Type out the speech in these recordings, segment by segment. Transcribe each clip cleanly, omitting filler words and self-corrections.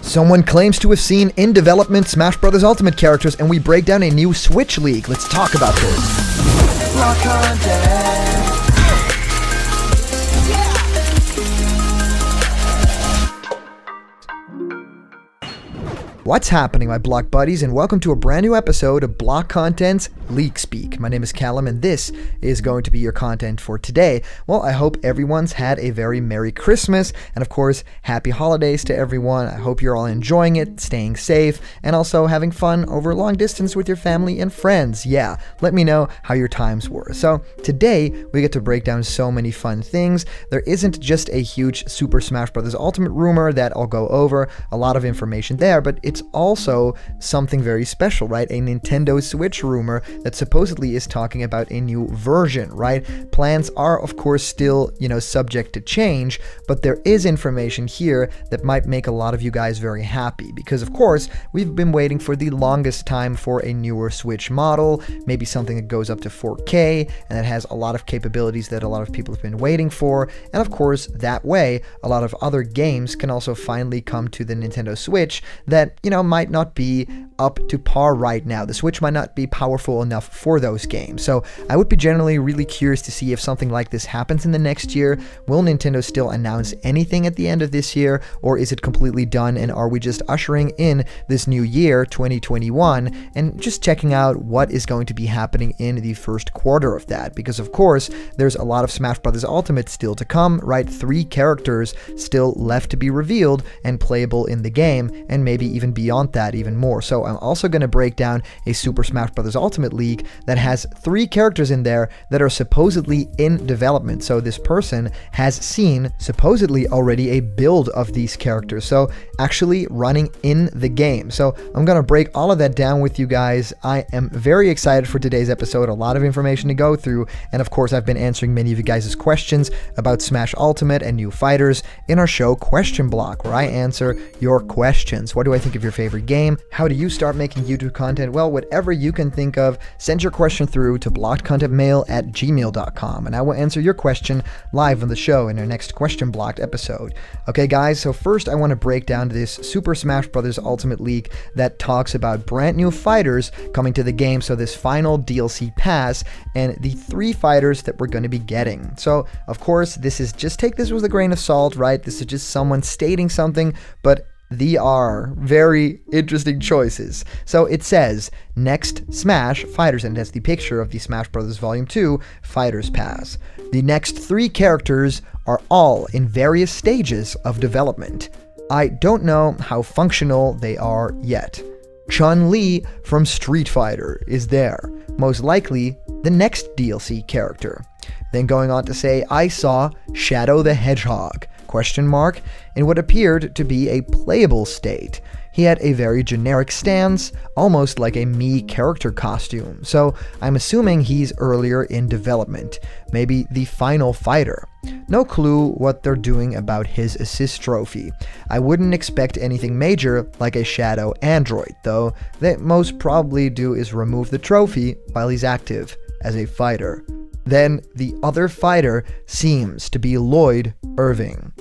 Someone claims to have seen in development Smash Bros. Ultimate characters, and we break down a new Switch leak. Let's talk about this. Block content. What's happening, my Block buddies, and welcome to a brand new episode of Block Content's Leak Speak. My name is Callum, and this is going to be your content for today. Well, I hope everyone's had a very Merry Christmas, and of course, Happy Holidays to everyone. I hope you're all enjoying it, staying safe, and also having fun over long distance with your family and friends. Yeah, let me know how your times were. So today, we get to break down so many fun things. There isn't just a huge Super Smash Bros. Ultimate rumor that I'll go over, a lot of information there, but it's also something very special, right? A Nintendo Switch rumor that supposedly is talking about a new version, right? Plans are, of course, still, subject to change, but there is information here that might make a lot of you guys very happy because, of course, we've been waiting for the longest time for a newer Switch model, maybe something that goes up to 4K and that has a lot of capabilities that a lot of people have been waiting for. And of course, that way, a lot of other games can also finally come to the Nintendo Switch that, might not be up to par right now. The Switch might not be powerful enough for those games. So I would be generally really curious to see if something like this happens in the next year. Will Nintendo still announce anything at the end of this year, or is it completely done and are we just ushering in this new year, 2021, and just checking out what is going to be happening in the first quarter of that? Because of course, there's a lot of Smash Bros. Ultimate still to come, right? 3 characters still left to be revealed and playable in the game, and maybe even beyond that even more. So I'm also going to break down a Super Smash Bros. Ultimate League that has 3 characters in there that are supposedly in development. So this person has seen supposedly already a build of these characters, so actually running in the game. So I'm going to break all of that down with you guys. I am very excited for today's episode, a lot of information to go through, and of course I've been answering many of you guys' questions about Smash Ultimate and new fighters in our show Question Block, where I answer your questions. What do I think of your favorite game? How do you start making YouTube content? Well, whatever you can think of, send your question through to blockedcontentmail@gmail.com, and I will answer your question live on the show in our next Question Blocked episode. Okay, guys, so first I want to break down this Super Smash Bros. Ultimate League that talks about brand new fighters coming to the game, so this final DLC pass, and the 3 fighters that we're going to be getting. So, of course, this is just take this with a grain of salt, right? This is just someone stating something, but they are very interesting choices. So it says, next Smash Fighters, and it has the picture of the Smash Bros. Volume 2 Fighters Pass. The next 3 characters are all in various stages of development. I don't know how functional they are yet. Chun-Li from Street Fighter is there, most likely the next DLC character. Then going on to say, I saw Shadow the Hedgehog, in what appeared to be a playable state. He had a very generic stance, almost like a Mii character costume, so I'm assuming he's earlier in development, maybe the final fighter. No clue what they're doing about his assist trophy. I wouldn't expect anything major like a Shadow Android, though they most probably do is remove the trophy while he's active as a fighter. Then the other fighter seems to be Lloyd Irving.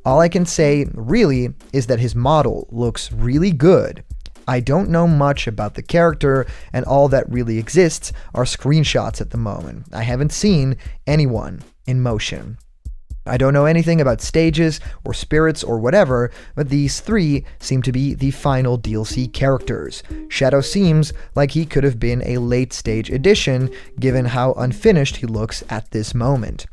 All I can say really is that his model looks really good. I don't know much about the character, and all that really exists are screenshots at the moment. I haven't seen anyone in motion. I don't know anything about stages or spirits or whatever, but these 3 seem to be the final DLC characters. Shadow seems like he could have been a late stage addition, given how unfinished he looks at this moment.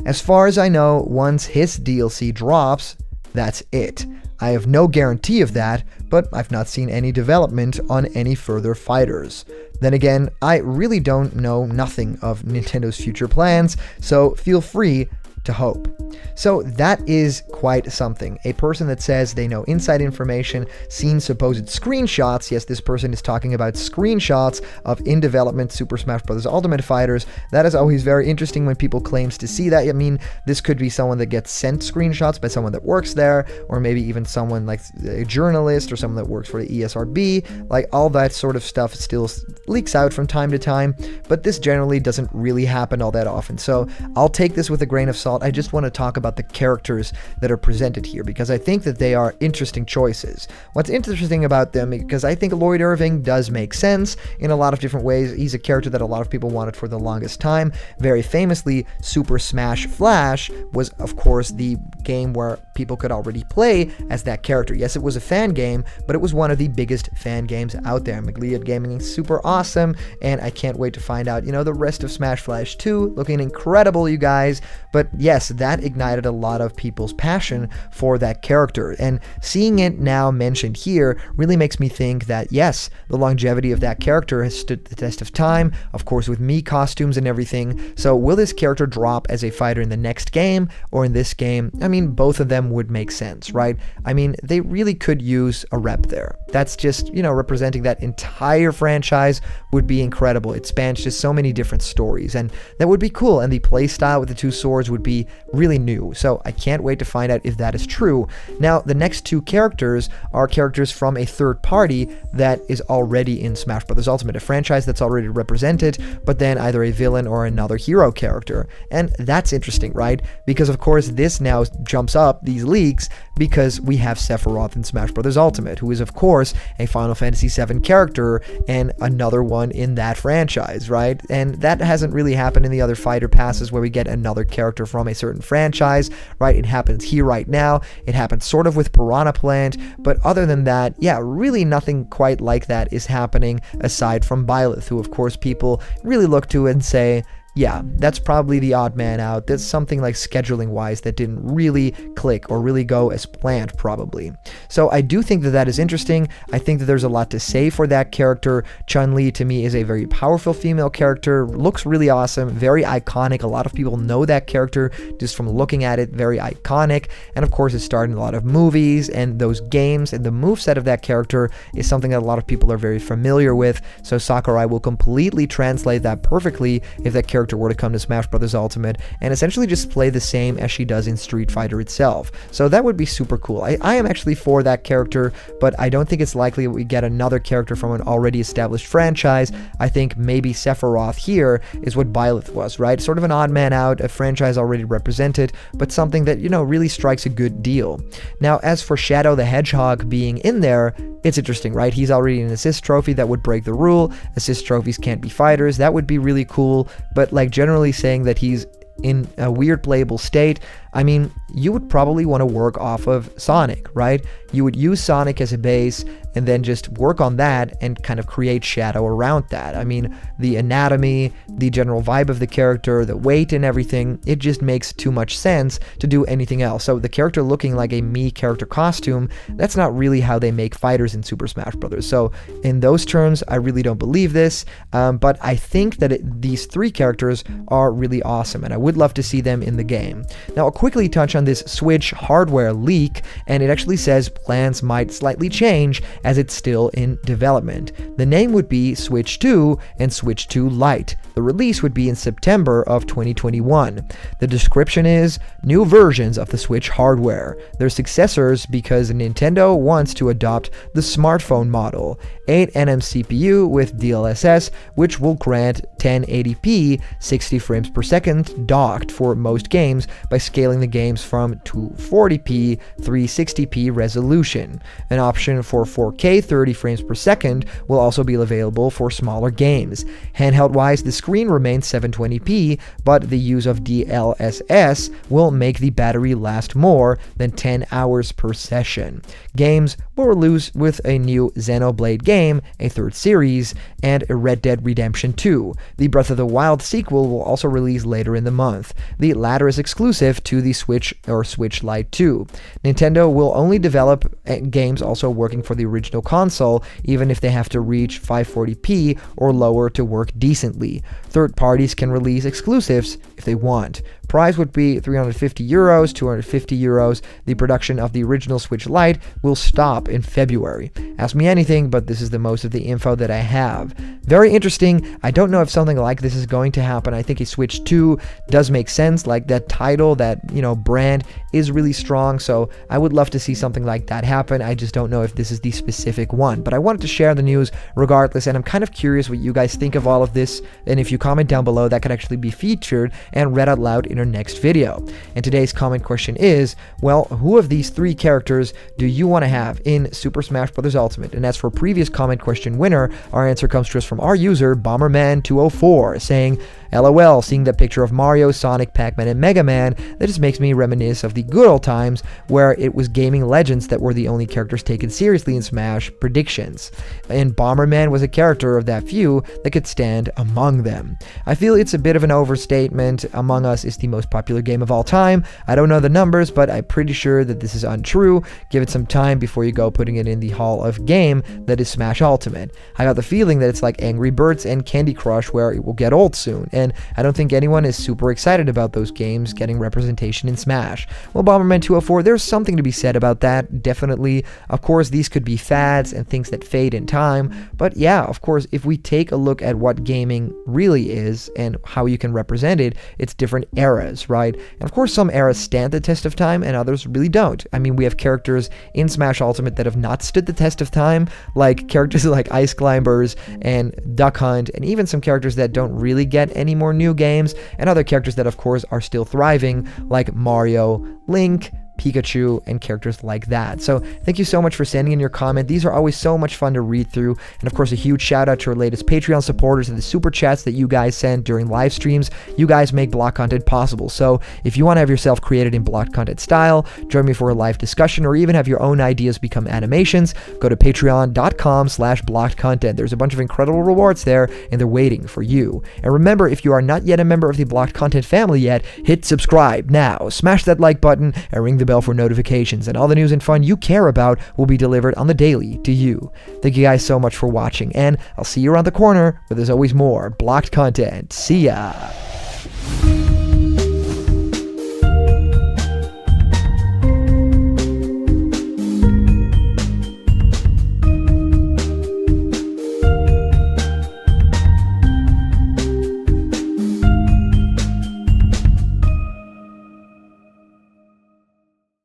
As far as I know, once his DLC drops, that's it. I have no guarantee of that, but I've not seen any development on any further fighters. Then again, I really don't know nothing of Nintendo's future plans, so feel free to hope. So that is quite something. A person that says they know inside information, seen supposed screenshots. Yes, this person is talking about screenshots of in development Super Smash Bros. Ultimate fighters. That is always very interesting when people claims to see that. I mean, this could be someone that gets sent screenshots by someone that works there, or maybe even someone like a journalist or someone that works for the ESRB. Like all that sort of stuff still leaks out from time to time, but this generally doesn't really happen all that often. So I'll take this with a grain of salt. insult, I just want to talk about the characters that are presented here, because I think that they are interesting choices. What's interesting about them, because I think Lloyd Irving does make sense in a lot of different ways. He's a character that a lot of people wanted for the longest time. Very famously, Super Smash Flash was, of course, the game where people could already play as that character. Yes, it was a fan game, but it was one of the biggest fan games out there. McLeod Gaming is super awesome, and I can't wait to find out, the rest of Smash Flash 2, looking incredible, you guys. But yes, that ignited a lot of people's passion for that character, and seeing it now mentioned here really makes me think that yes, the longevity of that character has stood the test of time, of course with Mii costumes and everything. So will this character drop as a fighter in the next game or in this game? I mean, both of them would make sense, right? I mean, they really could use a rep there. That's just, representing that entire franchise would be incredible. It spans just so many different stories, and that would be cool, and the playstyle with the two swords would be really new. So I can't wait to find out if that is true. Now, the next two characters are characters from a third party that is already in Smash Bros. Ultimate, a franchise that's already represented, but then either a villain or another hero character. And that's interesting, right? Because of course this now jumps up these leaks because we have Sephiroth in Smash Bros. Ultimate, who is of course a Final Fantasy VII character and another one in that franchise, right? And that hasn't really happened in the other fighter passes where we get another character from a certain franchise, right? It happens here right now. It happens sort of with Piranha Plant, but other than that, yeah, really nothing quite like that is happening aside from Byleth, who of course people really look to and say, yeah, that's probably the odd man out. That's something like scheduling wise that didn't really click or really go as planned, probably. So I do think that that is interesting. I think that there's a lot to say for that character. Chun-Li to me is a very powerful female character, looks really awesome, very iconic. A lot of people know that character just from looking at it, very iconic. And of course, it starred in a lot of movies and those games, and the moveset of that character is something that a lot of people are very familiar with. So Sakurai will completely translate that perfectly if that character were to come to Smash Bros. Ultimate and essentially just play the same as she does in Street Fighter itself. So that would be super cool. I am actually for that character, but I don't think it's likely we get another character from an already established franchise. I think maybe Sephiroth here is what Byleth was, right? Sort of an odd man out, a franchise already represented, but something that, really strikes a good deal. Now, as for Shadow the Hedgehog being in there, it's interesting, right? He's already an assist trophy. That would break the rule. Assist trophies can't be fighters. That would be really cool. But like generally saying that he's in a weird playable state, I mean, you would probably want to work off of Sonic, right? You would use Sonic as a base and then just work on that and kind of create Shadow around that. I mean, the anatomy, the general vibe of the character, the weight and everything, it just makes too much sense to do anything else. So the character looking like a Mii character costume, that's not really how they make fighters in Super Smash Bros. So in those terms, I really don't believe this, but I think that these three characters are really awesome, and I would love to see them in the game. Now, I'll quickly touch on this Switch hardware leak, and it actually says plans might slightly change as it's still in development. The name would be Switch 2 and Switch 2 Lite. The release would be in September of 2021. The description is new versions of the Switch hardware. They're successors because Nintendo wants to adopt the smartphone model. 8 nm CPU with DLSS, which will grant 1080p 60 frames per second docked for most games by scaling the games from 240p 360p resolution. An option for 4K 30 frames per second will also be available for smaller games. Handheld wise, the screen remains 720p, but the use of DLSS will make the battery last more than 10 hours per session. Games will release with a new Xenoblade game, a third series, and a Red Dead Redemption 2. The Breath of the Wild sequel will also release later in the month. The latter is exclusive to the Switch or Switch Lite 2. Nintendo will only develop games also working for the original console, even if they have to reach 540p or lower to work decently. Third parties can release exclusives if they want. Price would be €350, €250. The production of the original Switch Lite will stop in February. Ask me anything, but this is the most of the info that I have. very interesting. I don't know if something like this is going to happen. I think a Switch 2 does make sense. Like, that title, that, brand is really strong. So I would love to see something like that happen. I just don't know if this is the specific one. But I wanted to share the news regardless. And I'm kind of curious what you guys think of all of this. And if you comment down below, that could actually be featured and read out loud in our next video. And today's comment question is, well, who of these 3 characters do you want to have in Super Smash Bros. Ultimate? And as for previous comment question winner, our answer comes to us from our user, Bomberman204, saying, LOL, seeing that picture of Mario, Sonic, Pac-Man, and Mega Man, that just makes me reminisce of the good old times where it was gaming legends that were the only characters taken seriously in Smash predictions. And Bomberman was a character of that few that could stand among them. I feel it's a bit of an overstatement. Among Us is the most popular game of all time. I don't know the numbers, but I'm pretty sure that this is untrue. Give it some time before you go putting it in the Hall of Game that is Smash Ultimate. I got the feeling that it's like Angry Birds and Candy Crush, where it will get old soon. And I don't think anyone is super excited about those games getting representation in Smash. Well, Bomberman204, there's something to be said about that, definitely. Of course, these could be fads and things that fade in time, but yeah, of course, if we take a look at what gaming really is and how you can represent it, it's different eras, right? And of course, some eras stand the test of time and others really don't. I mean, we have characters in Smash Ultimate that have not stood the test of time, like characters like Ice Climbers and Duck Hunt, and even some characters that don't really get any more new games, and other characters that of course are still thriving, like Mario, Link, Pikachu, and characters like that. So thank you so much for sending in your comment. These are always so much fun to read through. And of course, a huge shout out to our latest Patreon supporters and the super chats that you guys send during live streams. You guys make block content possible. So if you want to have yourself created in block content style, join me for a live discussion, or even have your own ideas become animations, go to patreon.com/blockedcontent. There's a bunch of incredible rewards there, and they're waiting for you. And remember, if you are not yet a member of the blocked content family yet, hit subscribe now. Smash that like button and ring the bell for notifications, and all the news and fun you care about will be delivered on the daily to you. Thank you guys so much for watching, and I'll see you around the corner where there's always more blocked content. See ya!